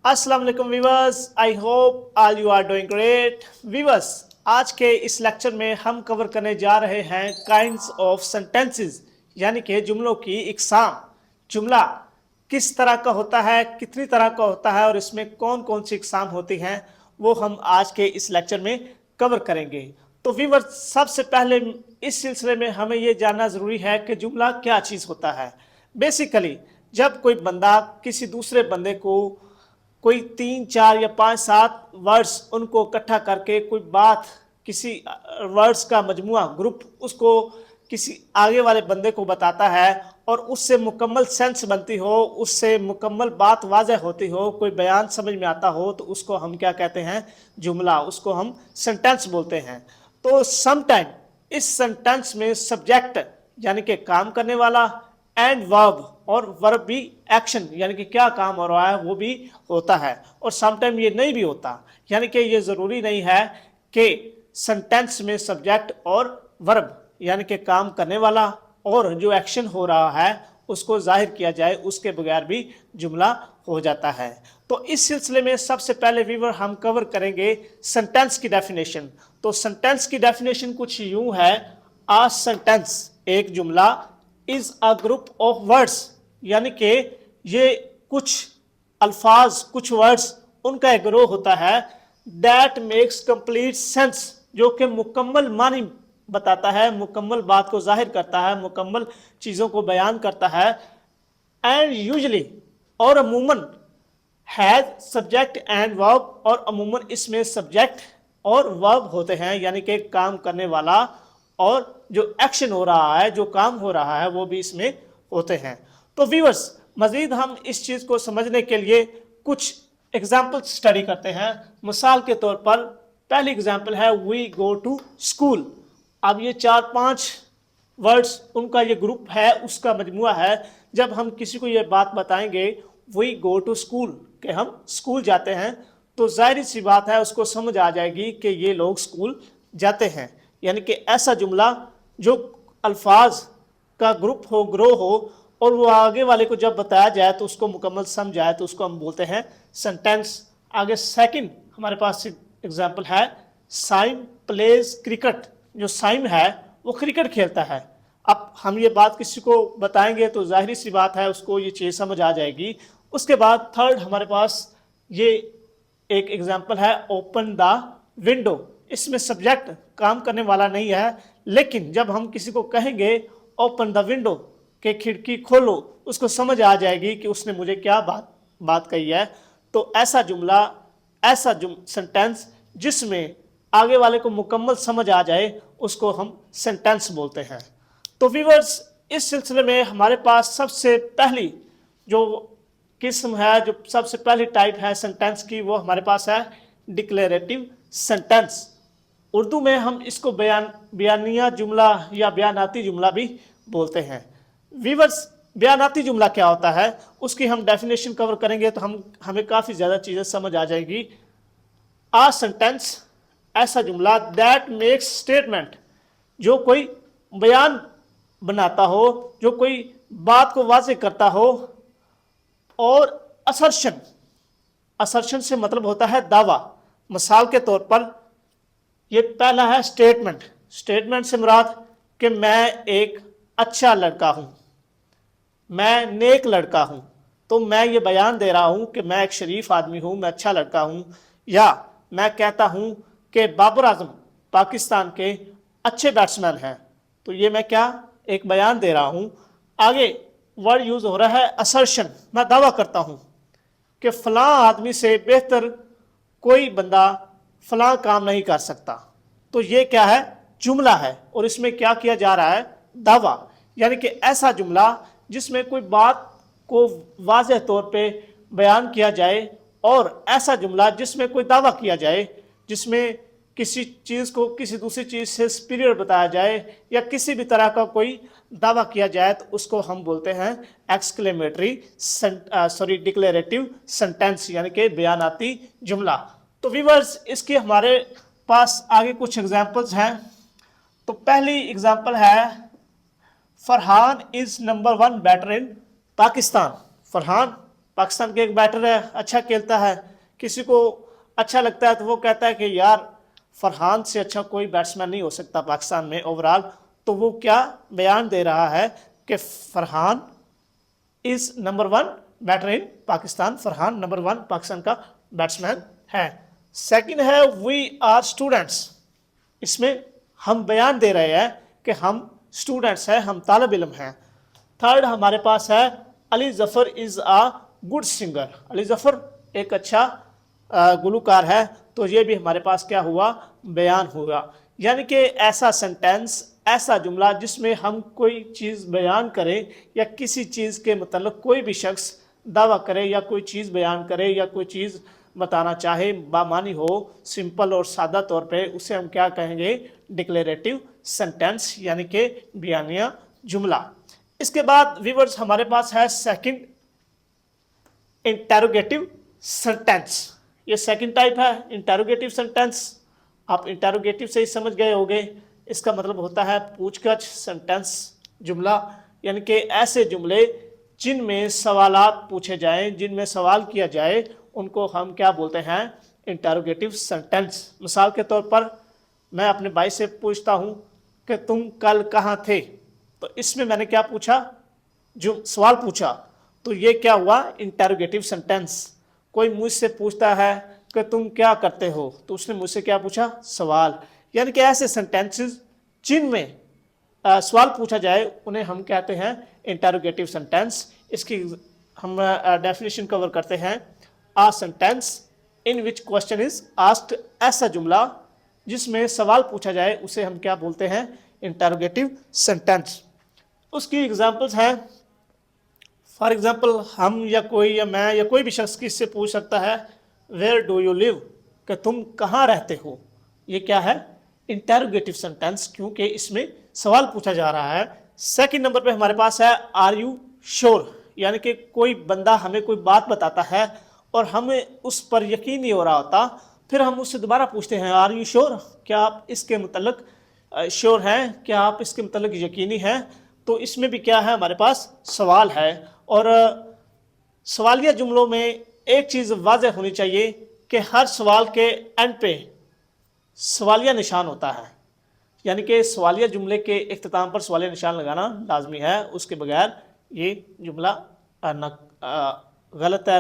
अस्सलाम वालेकुम viewers, I hope all you are doing great. Viewers, आज के इस लेक्चर में हम कवर करने जा रहे हैं काइंड्स ऑफ सेंटेंसेस, यानी कि जुमलों की इकसाम। जुमला किस तरह का होता है, कितनी तरह का होता है और इसमें कौन कौन सी इकसाम होती हैं, वो हम आज के इस लेक्चर में कवर करेंगे। तो वीवर्स, सबसे पहले इस सिलसिले में हमें ये जानना ज़रूरी है कि जुमला क्या चीज़ होता है। बेसिकली जब कोई बंदा किसी दूसरे बंदे को कोई 3, 4 या 5, 7 वर्ड्स उनको इकट्ठा करके कोई बात, किसी वर्ड्स का मजमुआ, ग्रुप, उसको किसी आगे वाले बंदे को बताता है और उससे मुकम्मल सेंस बनती हो, उससे मुकम्मल बात वाज़ह होती हो, कोई बयान समझ में आता हो, तो उसको हम क्या कहते हैं? जुमला। उसको हम सेंटेंस बोलते हैं। तो समटाइम इस सेंटेंस में सब्जेक्ट यानी कि काम करने वाला एंड वर्ब, और वर्ब भी एक्शन यानी कि क्या काम हो रहा है वो भी होता है। और समटाइम ये नहीं भी होता, यानी कि ये ज़रूरी नहीं है कि सेंटेंस में सब्जेक्ट और वर्ब यानी कि काम करने वाला और जो एक्शन हो रहा है उसको जाहिर किया जाए, उसके बगैर भी जुमला हो जाता है। तो इस सिलसिले में सबसे पहले वीवर हम कवर करेंगे सेंटेंस की डेफिनेशन। तो सेंटेंस की डेफिनेशन कुछ यूं है: आ सेंटेंस, एक जुमला, is a group of words, यानी कि ये कुछ अल्फाज, कुछ वर्ड्स, उनका एक ग्रोह होता है। दैट मेक्स कंप्लीट सेंस, जो कि मुकम्मल मानी बताता है, मुकम्मल बात को जाहिर करता है, मुकम्मल चीज़ों को बयान करता है। एंड यूजली, और अमूमन, हैज सब्जेक्ट एंड वर्ब, और अमूमन इसमें सब्जेक्ट और वर्ब होते हैं, यानी कि काम करने वाला और जो एक्शन हो रहा है, जो काम हो रहा है, वो भी इसमें होते हैं। तो व्यूअर्स, मजीद हम इस चीज़ को समझने के लिए कुछ एग्जाम्पल स्टडी करते हैं। मिसाल के तौर पर पहली एग्जाम्पल है वी गो टू स्कूल। अब ये 4-5 वर्ड्स, उनका ये ग्रुप है, उसका मजमुआ है। जब हम किसी को ये बात बताएंगे वी गो टू स्कूल, कि हम स्कूल जाते हैं, तो जाहिर सी बात है उसको समझ आ जाएगी कि ये लोग स्कूल जाते हैं। यानी कि ऐसा जुमला जो अल्फाज का ग्रुप हो, ग्रो हो, और वो आगे वाले को जब बताया जाए तो उसको मुकम्मल समझ आए, तो उसको हम बोलते हैं सेंटेंस। आगे सेकंड हमारे पास एग्जांपल है साइम प्लेज क्रिकेट। जो साइम है वो क्रिकेट खेलता है। अब हम ये बात किसी को बताएंगे तो जाहिर सी बात है उसको ये चीज़ समझ आ जाएगी। उसके बाद थर्ड हमारे पास ये एक एग्जांपल है ओपन द विंडो। इसमें सब्जेक्ट काम करने वाला नहीं है, लेकिन जब हम किसी को कहेंगे ओपन द विंडो, के खिड़की खोलो, उसको समझ आ जाएगी कि उसने मुझे क्या बात कही है। तो ऐसा जुमला, ऐसा सेंटेंस जिसमें आगे वाले को मुकम्मल समझ आ जाए, उसको हम सेंटेंस बोलते हैं। तो व्यूअर्स, इस सिलसिले में हमारे पास सबसे पहली जो किस्म है, जो सबसे पहली टाइप है सेंटेंस की, वो हमारे पास है डिक्लेरेटिव सेंटेंस। उर्दू में हम इसको बयानिया जुमला या बयानाती जुमला भी बोलते हैं। वीवर्स, बयानाती जुमला क्या होता है उसकी हम डेफिनेशन कवर करेंगे तो हमें काफ़ी ज़्यादा चीज़ें समझ आ जाएगी। आ सेंटेंस, ऐसा जुमला, दैट मेक्स स्टेटमेंट, जो कोई बयान बनाता हो, जो कोई बात को वाज़ेह करता हो। और असर्शन, असर्शन से मतलब होता है दावा। मिसाल के तौर पर ये पहला है स्टेटमेंट। स्टेटमेंट से मुराद कि मैं एक अच्छा लड़का हूँ, मैं नेक लड़का हूँ। तो मैं ये बयान दे रहा हूँ कि मैं एक शरीफ आदमी हूँ, मैं अच्छा लड़का हूँ। या मैं कहता हूँ कि बाबर आजम पाकिस्तान के अच्छे बैट्समैन हैं। तो ये मैं क्या, एक बयान दे रहा हूँ। आगे वर्ड यूज़ हो रहा है असर्शन। मैं दावा करता हूँ कि फ़लाँ आदमी से बेहतर कोई बंदा फ़लाँ काम नहीं कर सकता। तो ये क्या है, जुमला है, और इसमें क्या किया जा रहा है, दावा। यानी कि ऐसा जुमला जिसमें कोई बात को वाज़ेह तौर पे बयान किया जाए, और ऐसा जुमला जिसमें कोई दावा किया जाए, जिसमें किसी चीज़ को किसी दूसरी चीज़ से सुपीरियर बताया जाए, या किसी भी तरह का कोई दावा किया जाए, तो उसको हम बोलते हैं डिक्लेरेटिव सेंटेंस, यानी कि बयानाती जुमला। तो व्यूअर्स, इसके हमारे पास आगे कुछ एग्जांपल्स हैं। तो पहली एग्जांपल है Farhan is number 1 batter in Pakistan. Farhan Pakistan के एक बैटर है, अच्छा खेलता है, किसी को अच्छा लगता है तो वो कहता है कि यार फरहान से अच्छा कोई बैट्समैन नहीं हो सकता पाकिस्तान में ओवरऑल। तो वो क्या बयान दे रहा है कि Farhan is number 1 batter in Pakistan, Farhan number 1 Pakistan का बैट्समैन है। सेकंड है वी आर स्टूडेंट्स, इसमें हम बयान दे रहे हैं कि हम स्टूडेंट्स हैं, हम तालिब इल्म हैं। थर्ड हमारे पास है Ali Zafar is a good singer, Ali Zafar एक अच्छा गुलूकार है। तो ये भी हमारे पास क्या हुआ, बयान हुआ। यानी कि ऐसा सेंटेंस, ऐसा जुमला जिसमें हम कोई चीज़ बयान करें या किसी चीज़ के मतलब कोई भी शख्स दावा करे या कोई चीज़ बयान करे या कोई चीज़ बताना चाहे, बामानी हो, सिंपल और सादा तौर पे, उसे हम क्या कहेंगे, डिक्लेरेटिव सेंटेंस यानी कि बयानिया जुमला। इसके बाद व्यूअर्स हमारे पास है सेकंड इंटेरोगेटिव सेंटेंस। ये सेकंड टाइप है इंटेरोगेटिव सेंटेंस। आप इंटेरोगेटिव से ही समझ गए होंगे, इसका मतलब होता है पूछगछ सेंटेंस जुमला, यानी कि ऐसे जुमले जिनमें सवालात पूछे जाएं, जिनमें सवाल किया जाए, उनको हम क्या बोलते हैं, इंटेरोगेटिव सेंटेंस। मिसाल के तौर पर मैं अपने भाई से पूछता हूं कि तुम कल कहाँ थे, तो इसमें मैंने क्या पूछा, जो सवाल पूछा, तो ये क्या हुआ, इंटेरोगेटिव सेंटेंस। कोई मुझसे पूछता है कि तुम क्या करते हो, तो उसने मुझसे क्या पूछा, सवाल। यानी कि ऐसे सेंटेंसेस जिनमें सवाल पूछा जाए उन्हें हम कहते हैं इंटेरोगेटिव सेंटेंस। इसकी हम डेफिनेशन कवर करते हैं। A sentence in which question is asked, ऐसा जुमला जिसमें सवाल पूछा जाए उसे हम क्या बोलते हैं, इंटेरोगेटिव सेंटेंस। उसकी एग्जांपल्स हैं, फॉर एग्जांपल हम या कोई या मैं या कोई भी शख्स किससे पूछ सकता है वेयर डू यू लिव, कि तुम कहाँ रहते हो। ये क्या है, इंटेरोगेटिव सेंटेंस, क्योंकि इसमें सवाल पूछा जा रहा है। सेकंड नंबर पे हमारे पास है आर यू श्योर, यानी कि कोई बंदा हमें कोई बात बताता है और हमें उस पर यकीन नहीं हो रहा होता, फिर हम उससे दोबारा पूछते हैं आर यू श्योर, क्या आप इसके मतलब श्योर हैं, क्या आप इसके मतलब यकीनी हैं। तो इसमें भी क्या है, हमारे पास सवाल है। और सवालिया जुमलों में एक चीज़ वाज़ेह होनी चाहिए कि हर सवाल के एंड पे सवालिया निशान होता है, यानी कि सवालिया जुमले के इख्तिताम पर सवालिया निशान लगाना लाजमी है, उसके बगैर ये जुमला गलत है,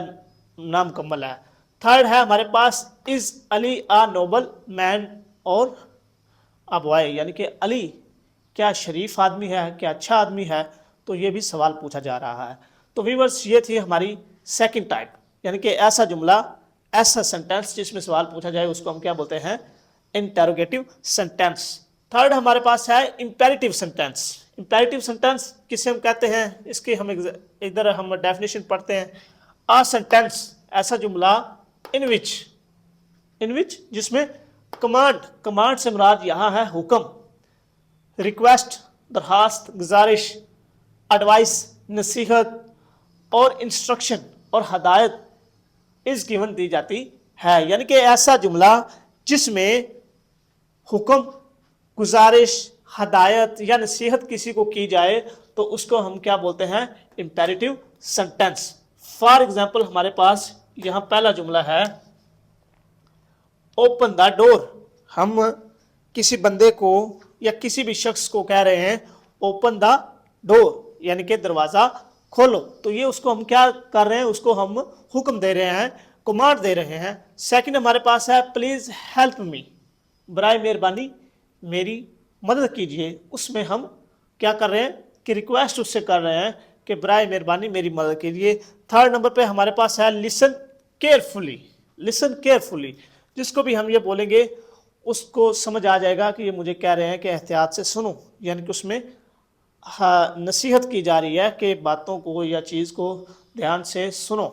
नामुकम्मल है। थर्ड है हमारे पास is Ali a noble man और अ बॉय, यानी कि अली क्या शरीफ आदमी है, क्या अच्छा आदमी है। तो ये भी सवाल पूछा जा रहा है। तो व्यूअर्स ये थी हमारी सेकंड टाइप, यानी कि ऐसा जुमला, ऐसा सेंटेंस जिसमें सवाल पूछा जाए उसको हम क्या बोलते हैं, इंटेरोगेटिव सेंटेंस। थर्ड हमारे पास है इंपेरेटिव सेंटेंस। इंपेरेटिव सेंटेंस किसे हम कहते हैं, इसके हम इधर हम डेफिनेशन पढ़ते हैं। आ सेंटेंस, ऐसा जुमला इन विच जिसमें कमांड से मुराद यहाँ है हुक्म, रिक्वेस्ट दरखास्त, गुजारिश, एडवाइस नसीहत और इंस्ट्रक्शन और हदायत इस गिवन दी जाती है। यानी कि ऐसा जुमला जिसमें हुक्म, गुजारिश, हदायत या नसीहत किसी को की जाए तो उसको हम क्या बोलते हैं, इंपेरेटिव सेंटेंस। फॉर एग्जाम्पल हमारे पास यहाँ पहला जुमला है ओपन द डोर। हम किसी बंदे को या किसी भी शख्स को कह रहे हैं ओपन द डोर, यानी कि दरवाज़ा खोलो। तो ये उसको हम क्या कर रहे हैं, उसको हम हुक्म दे रहे हैं, कमांड दे रहे हैं। सेकंड हमारे पास है प्लीज़ हेल्प मी, बराए मेहरबानी मेरी मदद कीजिए। उसमें हम क्या कर रहे हैं कि रिक्वेस्ट उससे कर रहे हैं कि बराए मेहरबानी मेरी मदद कीजिए। थर्ड नंबर पे हमारे पास है लिसन केयरफुली। लिसन केयरफुली, जिसको भी हम ये बोलेंगे उसको समझ आ जाएगा कि ये मुझे कह रहे हैं कि एहतियात से सुनो, यानी कि उसमें नसीहत की जा रही है कि बातों को या चीज़ को ध्यान से सुनो।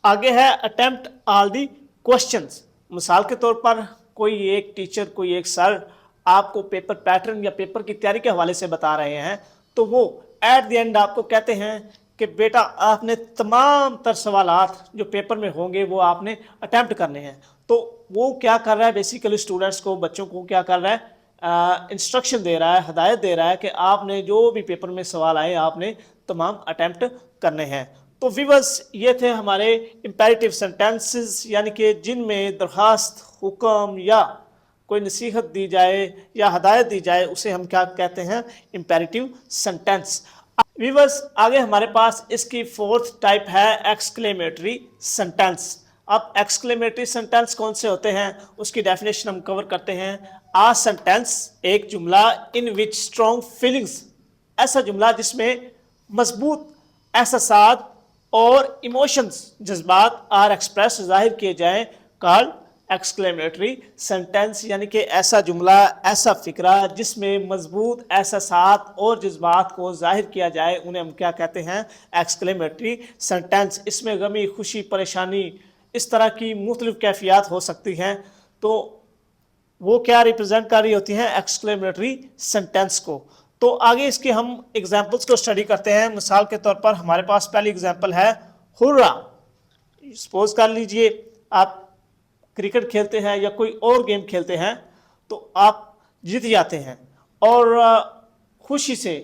आगे है अटेम्प्ट ऑल दी क्वेश्चंस। मिसाल के तौर पर कोई एक टीचर, कोई एक सर आपको पेपर पैटर्न या पेपर की तैयारी के हवाले से बता रहे हैं, तो वो एट द एंड आपको कहते हैं कि बेटा आपने तमाम तर सवालात जो पेपर में होंगे वो आपने अटैम्प्ट करने हैं। तो वो क्या कर रहा है, बेसिकली स्टूडेंट्स को, बच्चों को क्या कर रहा है, इंस्ट्रक्शन दे रहा है, हदायत दे रहा है कि आपने जो भी पेपर में सवाल आए आपने तमाम अटैम्प्ट करने हैं। तो व्यूअर्स ये थे हमारे इम्पेरेटिव सेंटेंसेस, यानी कि जिनमें दरखास्त, हुक्म या कोई नसीहत दी जाए या हदायत दी जाए उसे हम क्या कहते हैं, इम्पेरेटिव सेंटेंस। व्यूअर्स आगे हमारे पास इसकी फोर्थ टाइप है एक्सक्लेमेटरी सेंटेंस। अब एक्सक्लेमेटरी सेंटेंस कौन से होते हैं उसकी डेफिनेशन हम कवर करते हैं। आ सेंटेंस, एक जुमला, इन विच स्ट्रॉन्ग फीलिंग्स, ऐसा जुमला जिसमें मजबूत एहसासात और इमोशंस, जज्बात आर एक्सप्रेस, जाहिर किए जाएं, कॉल्ड एक्सक्लेमेटरी सेंटेंस। यानी कि ऐसा जुमला, ऐसा फिक्रा जिसमें मजबूत एहसासात और जज्बात को जाहिर किया जाए, उन्हें हम क्या कहते हैं, एक्सक्लेमेटरी सेंटेंस। इसमें गमी, खुशी, परेशानी, इस तरह की मुख्तलिफ कैफियत हो सकती हैं, तो वो क्या रिप्रेजेंट कर रही होती हैं, एक्सक्लेमेटरी सेंटेंस को। तो आगे इसके हम एग्जाम्पल्स को स्टडी करते हैं। मिसाल के तौर पर हमारे पास पहली एग्जाम्पल है हुर्रा। सपोज कर लीजिए आप क्रिकेट खेलते हैं या कोई और गेम खेलते हैं, तो आप जीत जाते हैं और खुशी से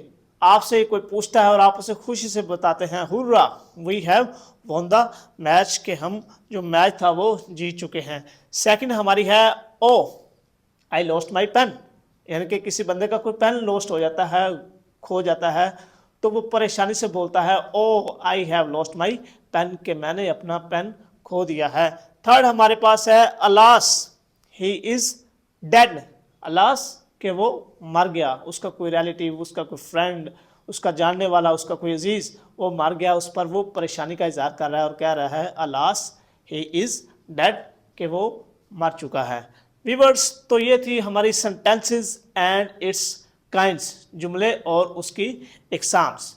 आपसे कोई पूछता है और आप उसे खुशी से बताते हैं hurrah, we have won the match, के हम जो मैच था वो जीत चुके हैं। सेकंड हमारी है oh I lost my pen, यानी कि किसी बंदे का कोई पेन लॉस्ट हो जाता है, खो जाता है, तो वो परेशानी से बोलता है oh I have lost my pen, के मैंने अपना पेन खो दिया है। थर्ड हमारे पास है alas, he is dead, alas के वो मर गया, उसका कोई रिलेटिव, उसका कोई फ्रेंड, उसका जानने वाला, उसका कोई अजीज वो मर गया, उस पर वो परेशानी का इजहार कर रहा है और कह रहा है अलास ही इज डेड, के वो मर चुका है। व्यूअर्स तो ये थी हमारी सेंटेंसेस एंड इट्स काइंड्स, जुमले और उसकी इकसाम्स।